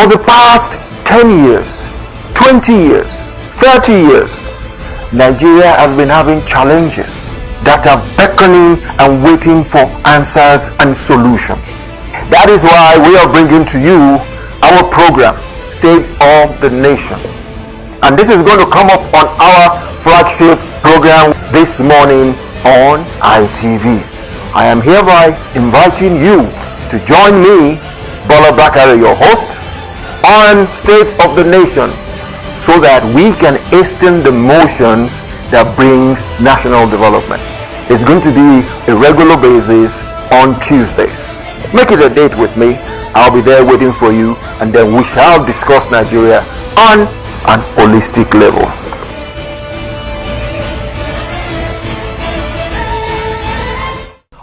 For the past 10 years, 20 years, 30 years, Nigeria has been having challenges that are beckoning and waiting for answers and solutions. That is why we are bringing to you our program, State of the Nation. And this is going to come up on our flagship program this morning on ITV. I am hereby inviting you to join me, Bola Bakare, your host, on State of the Nation, so that we can hasten the motions that brings national development. It's going to be a regular basis on Tuesdays. Make it a date with me. I'll be there waiting for you, and then we shall discuss Nigeria on an holistic level.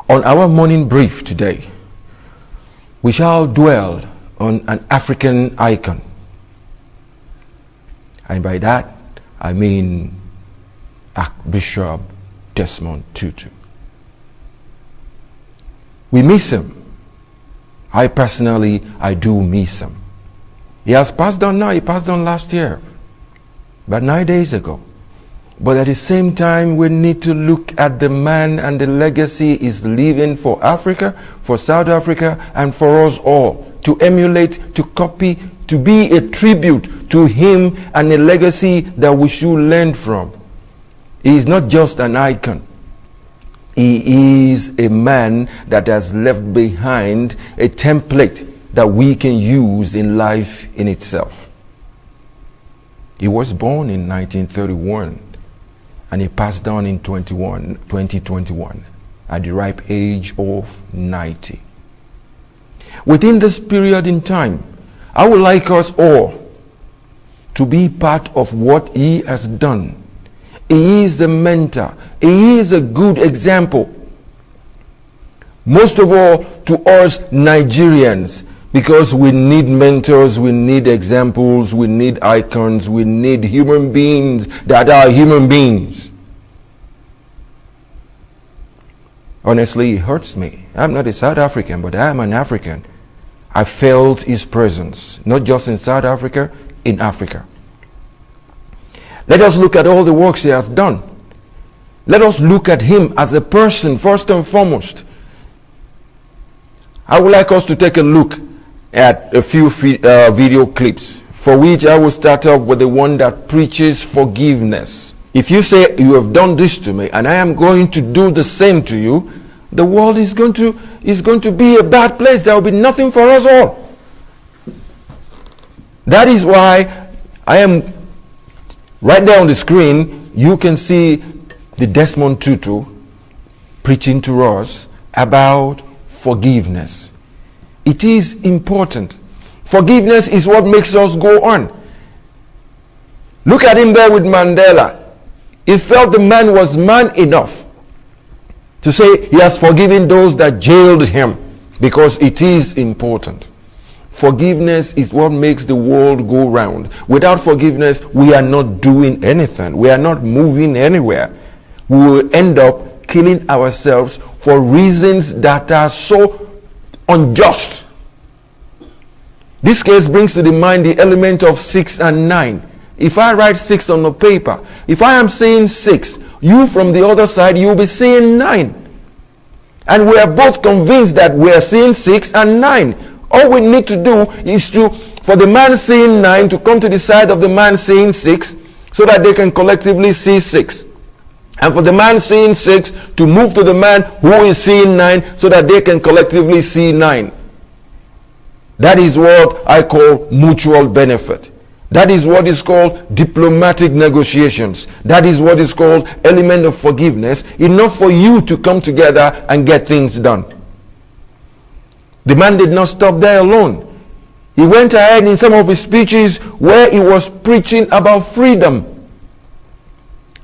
On our morning brief today, we shall dwell on an African icon. And by that, I mean Archbishop Desmond Tutu. We miss him. I do miss him. He has passed on now. He passed on last year, about 9 days ago. But at the same time, we need to look at the man and the legacy he's leaving for Africa, for South Africa, and for us all, to emulate, to copy, to be a tribute to him and a legacy that we should learn from. He is not just an icon. He is a man that has left behind a template that we can use in life in itself. He was born in 1931 and he passed on in 2021 at the ripe age of 90. Within this period in time, I would like us all to be part of what he has done. He is a mentor. He is a good example. Most of all to us Nigerians, because we need mentors, we need examples, we need icons, we need human beings that are human beings. Honestly, it hurts me. I'm not a South African, but I am an African. I felt his presence, not just in South Africa, in Africa. Let us look at all the works he has done. Let us look at him as a person, first and foremost. I would like us to take a look at a few video clips, for which I will start off with the one that preaches forgiveness. If you say, you have done this to me, and I am going to do the same to you, the world is going to be a bad place. There will be nothing for us all. That is why I am right there on the screen. You can see the Desmond Tutu preaching to us about forgiveness. It is important. Forgiveness is what makes us go on. Look at him there with Mandela. He felt the man was man enough to say he has forgiven those that jailed him, because it is important. Forgiveness is what makes the world go round. Without forgiveness, we are not doing anything. We are not moving anywhere. We will end up killing ourselves for reasons that are so unjust. This case brings to the mind the element of 6 and 9. If I write 6 on the paper, if I am saying 6, you from the other side, you'll be saying 9. And we are both convinced that we are saying 6 and 9. All we need to do is for the man saying 9 to come to the side of the man saying 6, so that they can collectively see 6. And for the man saying 6 to move to the man who is seeing 9, so that they can collectively see 9. That is what I call mutual benefit. That is what is called diplomatic negotiations. That is what is called element of forgiveness, enough for you to come together and get things done. The man did not stop there alone. He went ahead in some of his speeches where he was preaching about freedom.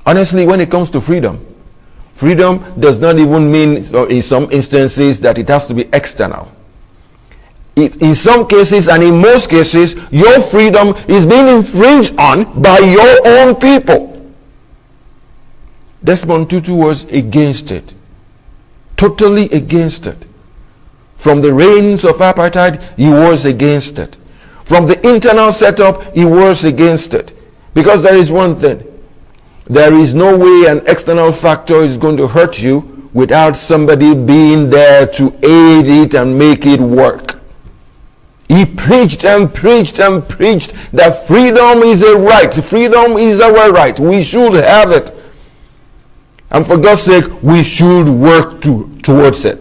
Honestly, when it comes to freedom, freedom does not even mean, in some instances, that it has to be external. In some cases, and in most cases, your freedom is being infringed on by your own people. Desmond Tutu was against it. Totally against it. From the reigns of apartheid, he was against it. From the internal setup, he wars against it. Because there is one thing. There is no way an external factor is going to hurt you without somebody being there to aid it and make it work. He preached and preached and preached that freedom is a right. Freedom is our right. We should have it. And for God's sake, we should work towards it.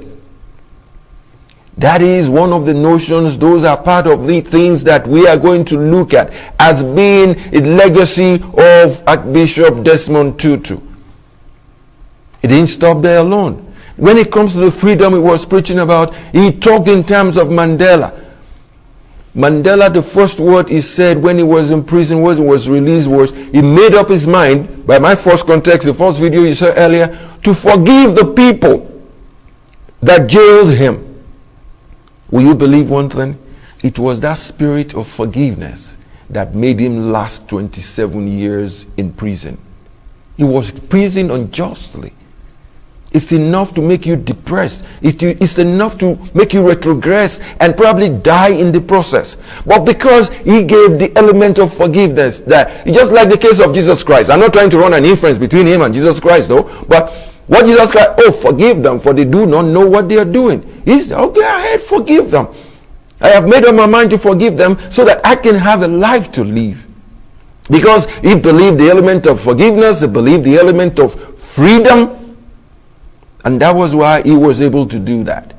That is one of the notions. Those are part of the things that we are going to look at as being a legacy of Archbishop Desmond Tutu. It didn't stop there alone. When it comes to the freedom he was preaching about, he talked in terms of Mandela. Mandela, the first word he said when he was in prison, when he was released, was he made up his mind, by my first context, the first video you saw earlier, to forgive the people that jailed him. Will you believe one thing? It was that spirit of forgiveness that made him last 27 years in prison. He was imprisoned unjustly. It's enough to make you depressed. It's enough to make you retrogress and probably die in the process. But because he gave the element of forgiveness, that just like the case of Jesus Christ. I'm not trying to run an inference between him and Jesus Christ though. But what Jesus Christ, forgive them, for they do not know what they are doing. He said, go ahead, forgive them. I have made up my mind to forgive them so that I can have a life to live. Because he believed the element of forgiveness, he believed the element of freedom. And that was why he was able to do that.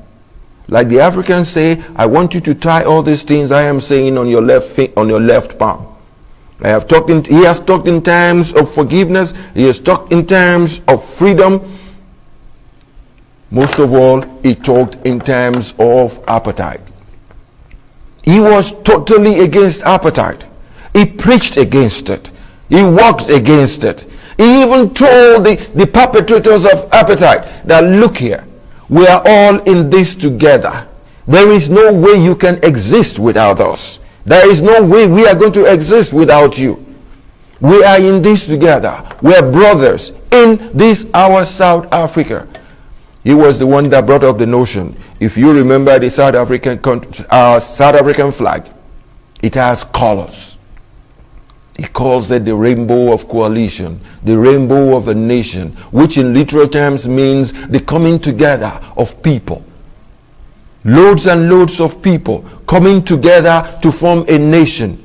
Like the Africans say, I want you to tie all these things I am saying on your left palm. He has talked in terms of forgiveness. He has talked in terms of freedom. Most of all, he talked in terms of appetite. He was totally against appetite. He preached against it. He walked against it. He even told the perpetrators of appetite that, look here, we are all in this together. There is no way you can exist without us. There is no way we are going to exist without you. We are in this together. We are brothers in this our South Africa. He was the one that brought up the notion. If you remember the South African flag, it has colors. He calls it the rainbow of coalition, the rainbow of a nation, which in literal terms means the coming together of people. Loads and loads of people coming together to form a nation.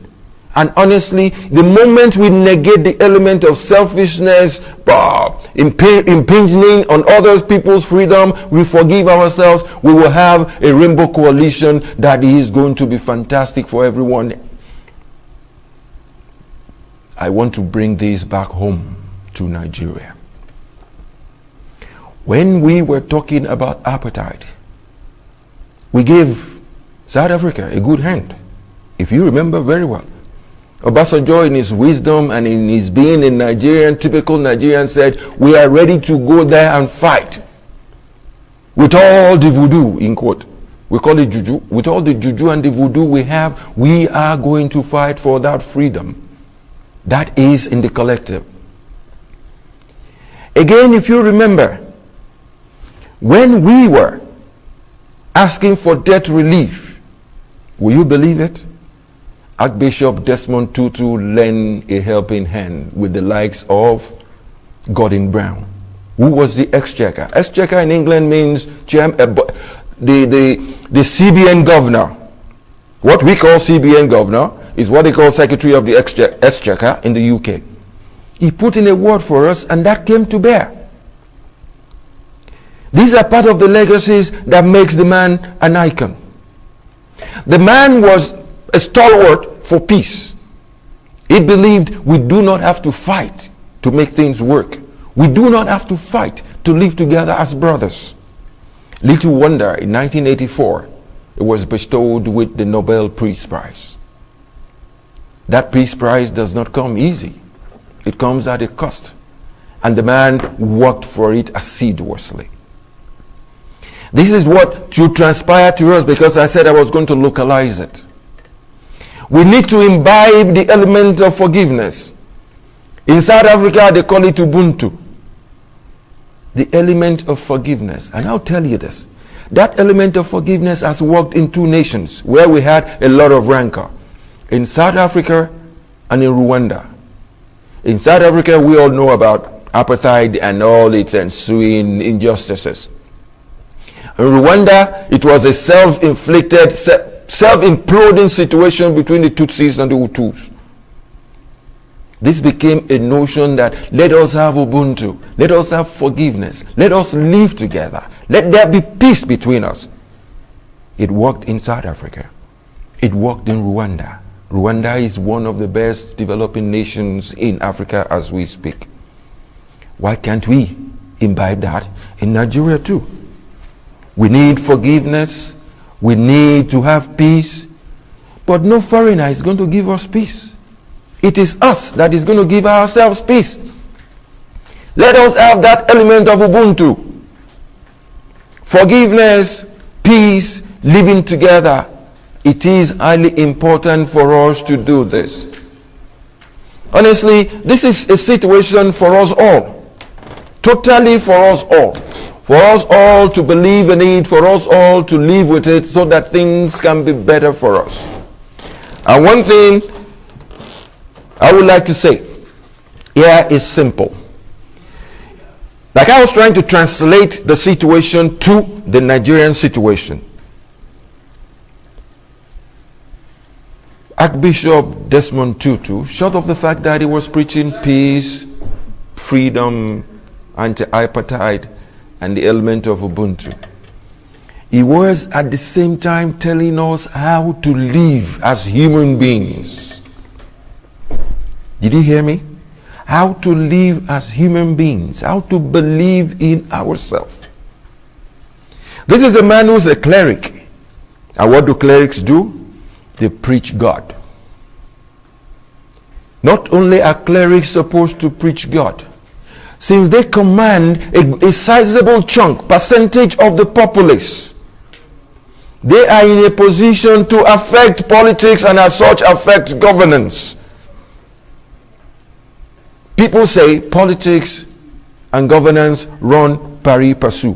And honestly, the moment we negate the element of selfishness, impinging on other people's freedom, we forgive ourselves, we will have a rainbow coalition that is going to be fantastic for everyone. I want to bring this back home to Nigeria. When we were talking about appetite, we gave South Africa a good hand, if you remember very well. Obasanjo, in his wisdom and in his being a Nigerian, typical Nigerian, said, we are ready to go there and fight with all the voodoo, in quote. We call it juju. With all the juju and the voodoo we have, we are going to fight for that freedom. That is in the collective. Again, if you remember, when we were asking for debt relief, will you believe it? Archbishop Desmond Tutu lent a helping hand with the likes of Gordon Brown, who was the exchequer. Exchequer in England means the CBN governor. What we call CBN governor is what they call Secretary of the Exchequer in the UK. He put in a word for us, and that came to bear. These are part of the legacies that makes the man an icon. The man was a stalwart for peace. He believed we do not have to fight to make things work. We do not have to fight to live together as brothers. Little wonder, in 1984, it was bestowed with the Nobel Peace Prize. That Peace Prize does not come easy. It comes at a cost. And the man worked for it assiduously. This is what should transpire to us, because I said I was going to localize it. We need to imbibe the element of forgiveness. In South Africa, they call it UBUNTU. The element of forgiveness. And I'll tell you this. That element of forgiveness has worked in two nations where we had a lot of rancor. in South Africa and in Rwanda. In South Africa, we all know about apartheid and all its ensuing injustices. In Rwanda, it was a self-inflicted, self-imploding situation between the Tutsis and the Hutus. This became a notion that let us have Ubuntu, let us have forgiveness, let us live together, let there be peace between us. It worked in South Africa. It worked in Rwanda. Rwanda is one of the best developing nations in Africa as we speak. Why can't we imbibe that in Nigeria too? We need forgiveness. We need to have peace. But no foreigner is going to give us peace. It is us that is going to give ourselves peace. Let us have that element of Ubuntu. Forgiveness, peace, living together. It is highly important for us to do this. Honestly, this is a situation for us all. Totally for us all. For us all to believe in it, for us all to live with it so that things can be better for us. And one thing I would like to say here is simple. Like I was trying to translate the situation to the Nigerian situation. Archbishop Desmond Tutu, short of the fact that he was preaching peace, freedom, anti-apartheid, and the element of Ubuntu, he was at the same time telling us how to live as human beings. Did you hear me? How to live as human beings, how to believe in ourselves. This is a man who's a cleric. And what do clerics do? They preach God. Not only are clerics supposed to preach God, since they command a sizable chunk, percentage of the populace, they are in a position to affect politics and as such affect governance. People say politics and governance run pari passu.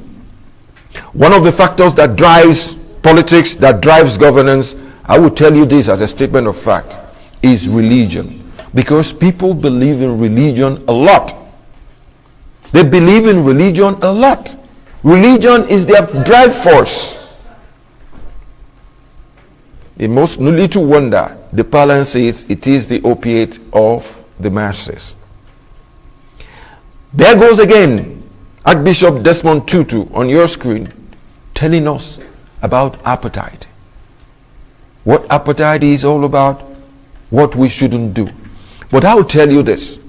One of the factors that drives politics, that drives governance, I will tell you this as a statement of fact, is religion. Because people believe in religion a lot. They believe in religion a lot. Religion is their drive force. The most little wonder the parlance says it is the opiate of the masses. There goes again Archbishop Desmond Tutu on your screen telling us about appetite. What appetite is all about, what we shouldn't do. But I will tell you this,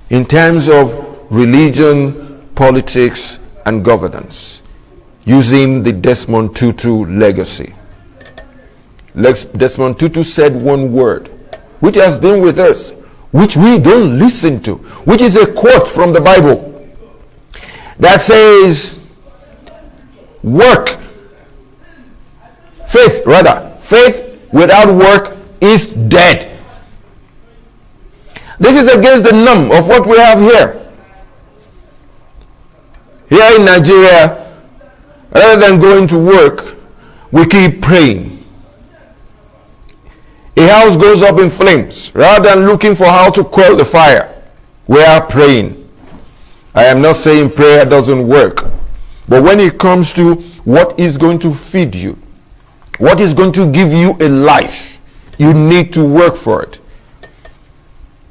in terms of religion, politics, and governance, using the Desmond Tutu legacy. Desmond Tutu said one word, which has been with us, which we don't listen to, which is a quote from the Bible that says, faith without work is dead. This is against the norm of what we have here. Here in Nigeria, rather than going to work, we keep praying. A house goes up in flames. Rather than looking for how to quell the fire, we are praying. I am not saying prayer doesn't work. But when it comes to what is going to feed you, what is going to give you a life, you need to work for it.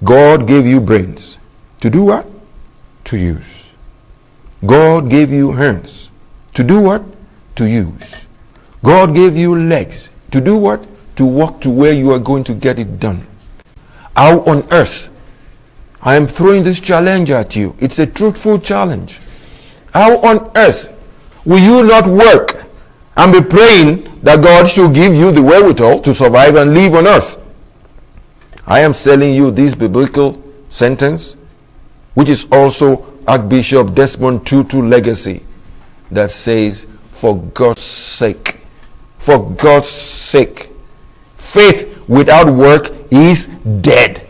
God gave you brains. To do what? To use. God gave you hands. To do what? To use. God gave you legs. To do what? To walk to where you are going to get it done. How on earth? I am throwing this challenge at you. It's a truthful challenge. How on earth will you not work and be praying that God should give you the wherewithal to survive and live on earth? I am selling you this biblical sentence, which is also Archbishop Desmond Tutu legacy, that says, for God's sake, faith without work is dead.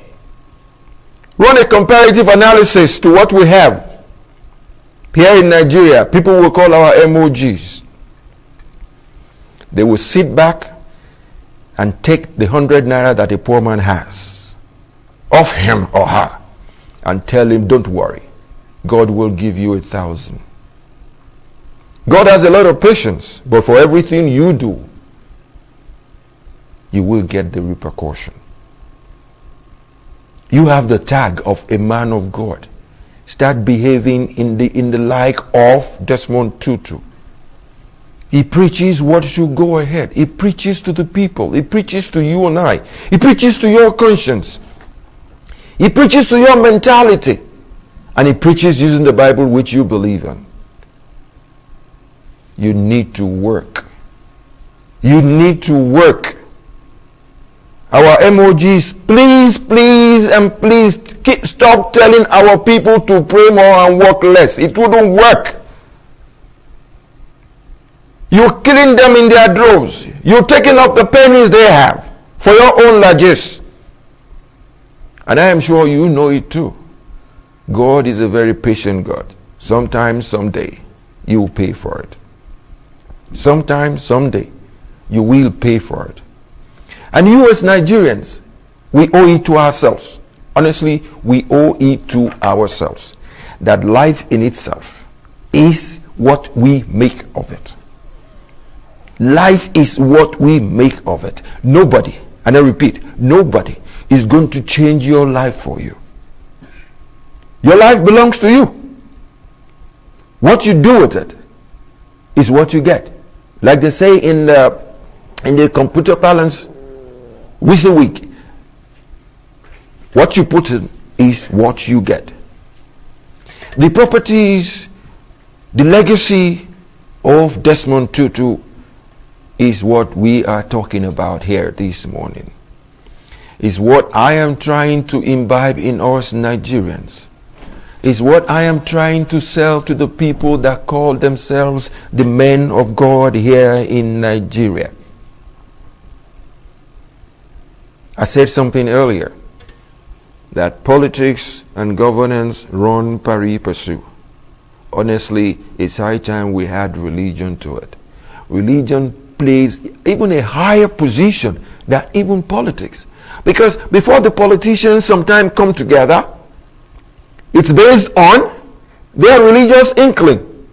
Run a comparative analysis to what we have here in Nigeria. People will call our emojis. They will sit back and take the 100 naira that a poor man has off him or her and tell him, don't worry, God will give you 1,000. God has a lot of patience, but for everything you do, you will get the repercussion. You have the tag of a man of God. Start behaving in the like of Desmond Tutu. He preaches what should go ahead. He preaches to the people. He preaches to you and I. He preaches to your conscience. He preaches to your mentality. And he preaches using the Bible which you believe in. You need to work. You need to work. Our emojis, please, please, and please stop telling our people to pray more and work less. It wouldn't work. You're killing them in their droves. You're taking up the pennies they have for your own largesse. And I am sure you know it too. God is a very patient God. Sometime, someday, you will pay for it. Sometime, someday, you will pay for it. And you as Nigerians, we owe it to ourselves. Honestly, we owe it to ourselves. That life in itself is what we make of it. Life is what we make of it. Nobody, and I repeat, nobody is going to change your life for you. Your life belongs to you. What you do with it is what you get. Like they say in the computer parlance, we say week. What you put in is what you get. The properties, the legacy of Desmond Tutu is what we are talking about here this morning. Is what I am trying to imbibe in us Nigerians. Is what I am trying to sell to the people that call themselves the men of God here in Nigeria. I said something earlier, that politics and governance run pari passu. Honestly, it's high time we had religion to it. Religion plays even a higher position than even politics. Because before the politicians sometimes come together, it's based on their religious inkling.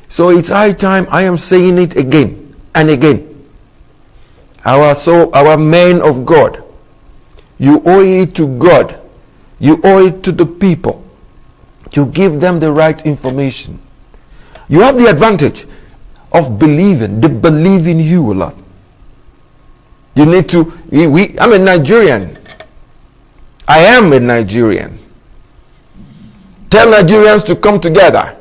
So it's high time, I am saying it again and again. Our men of God, you owe it to God, you owe it to the people to give them the right information. You have the advantage of believing. They believe in you a lot. You need to, I'm a Nigerian. I am a Nigerian. Tell Nigerians to come together,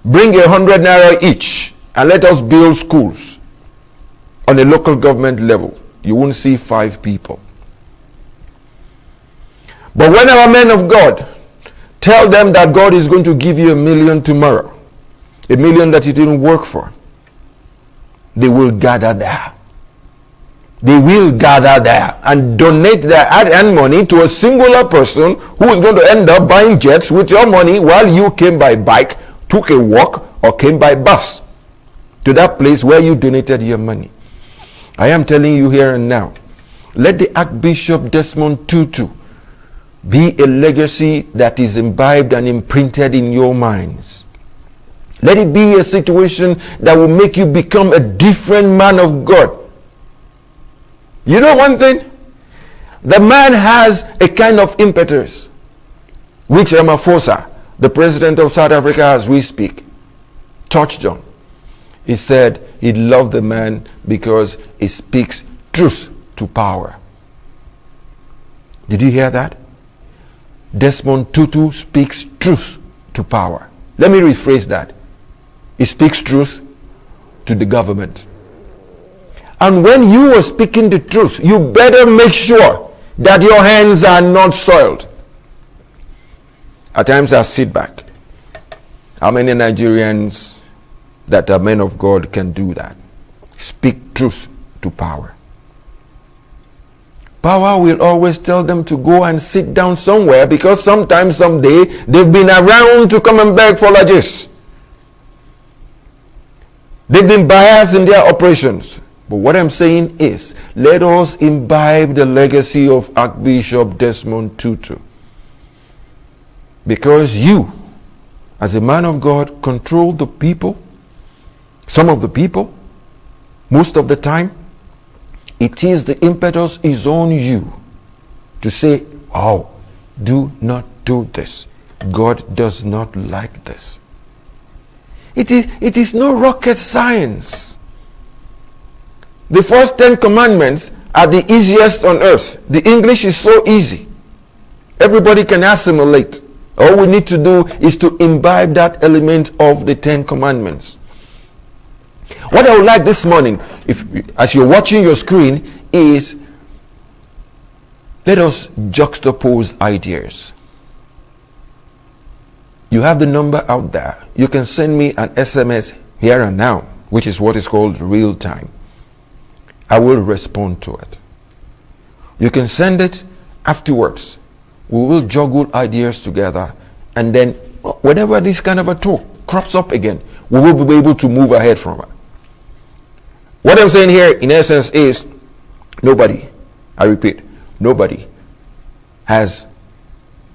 bring 100 naira each, and let us build schools. On a local government level, you won't see 5 people. But when our men of God tell them that God is going to give you 1 million tomorrow, 1 million that you didn't work for, they will gather there. They will gather there and donate their hard-earned money to a singular person who is going to end up buying jets with your money while you came by bike, took a walk, or came by bus to that place where you donated your money. I am telling you here and now, let the Archbishop Desmond Tutu be a legacy that is imbibed and imprinted in your minds. Let it be a situation that will make you become a different man of God. You know one thing? The man has a kind of impetus, which Ramaphosa, the president of South Africa as we speak, touched on. He said he loved the man because he speaks truth to power. Did you hear that? Desmond Tutu speaks truth to power. Let me rephrase that. He speaks truth to the government. And when you are speaking the truth, you better make sure that your hands are not soiled. At times I sit back. How many Nigerians that are men of God can do that? Speak truth to power. Power will always tell them to go and sit down somewhere because sometime, someday, they've been around to come and beg for largesse. They've been biased in their operations. But what I'm saying is, let us imbibe the legacy of Archbishop Desmond Tutu. Because you, as a man of God, control the people, some of the people, most of the time. It is the impetus is on you to say, oh, do not do this. God does not like this. It is no rocket science. The first 10 commandments are the easiest on earth. The English is so easy. Everybody can assimilate. All we need to do is to imbibe that element of the 10 commandments. What I would like this morning, as you're watching your screen, is let us juxtapose ideas. You have the number out there. You can send me an SMS here and now, which is what is called real time. I will respond to it. You can send it afterwards. We will juggle ideas together, and then whenever this kind of a talk crops up again, we will be able to move ahead from it. What I'm saying here, in essence, is nobody, I repeat, nobody has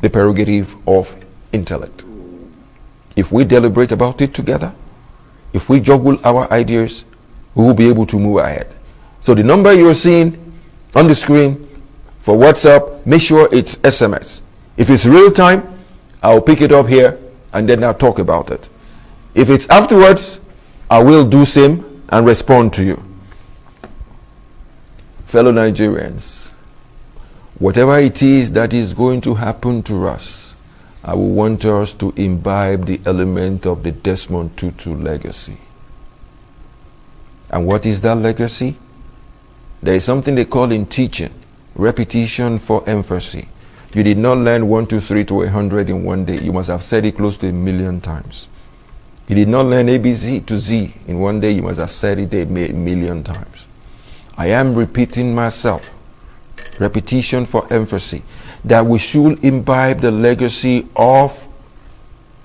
the prerogative of intellect. If we deliberate about it together, if we juggle our ideas, we will be able to move ahead. So the number you're seeing on the screen for WhatsApp, make sure it's SMS. If it's real time, I'll pick it up here and then I'll talk about it. If it's afterwards, I will do same and respond to you. Fellow Nigerians, whatever it is that is going to happen to us, I will want us to imbibe the element of the Desmond Tutu legacy. And what is that legacy? There is something they call in teaching, repetition for emphasis. You did not learn 1, 2, 3 to 100 in one day. You must have said it close to 1,000,000 times. You did not learn ABC to Z in one day. You must have said it 1,000,000 times. I am repeating myself. Repetition for emphasis. That we should imbibe the legacy of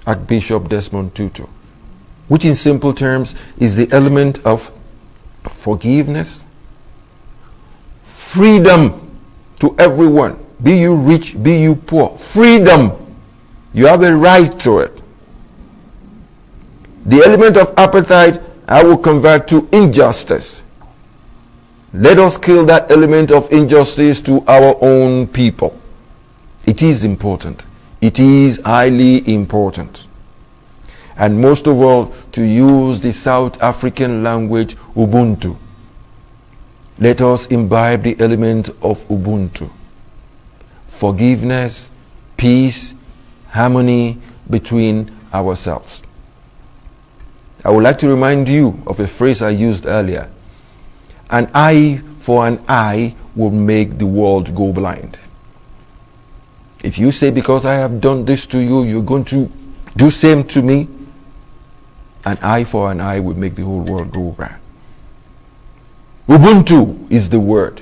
Archbishop Desmond Tutu, which in simple terms is the element of forgiveness, freedom to everyone, be you rich, be you poor. Freedom. You have a right to it. The element of appetite I will convert to injustice. Let us kill that element of injustice to our own people. It is important. It is highly important. And most of all, to use the South African language, UBUNTU. Let us imbibe the element of UBUNTU. Forgiveness, peace, harmony between ourselves. I would like to remind you of a phrase I used earlier. An eye for an eye will make the world go blind. If you say, because I have done this to you, you're going to do same to me, an eye for an eye will make the whole world go blind. Ubuntu is the word.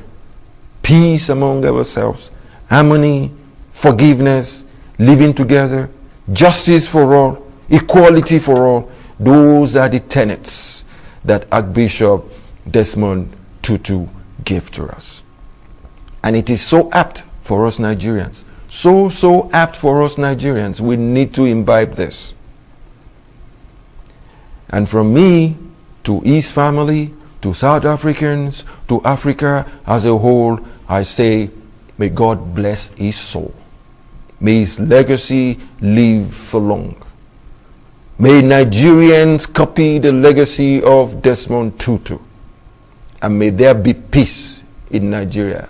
Peace among ourselves, harmony, forgiveness, living together, justice for all, equality for all. Those are the tenets that Archbishop Desmond Tutu gave to us. And it is so apt for us Nigerians. So apt for us Nigerians. We need to imbibe this. And from me to his family, to South Africans, to Africa as a whole, I say, may God bless his soul. May his legacy live for long. May Nigerians copy the legacy of Desmond Tutu. And may there be peace in Nigeria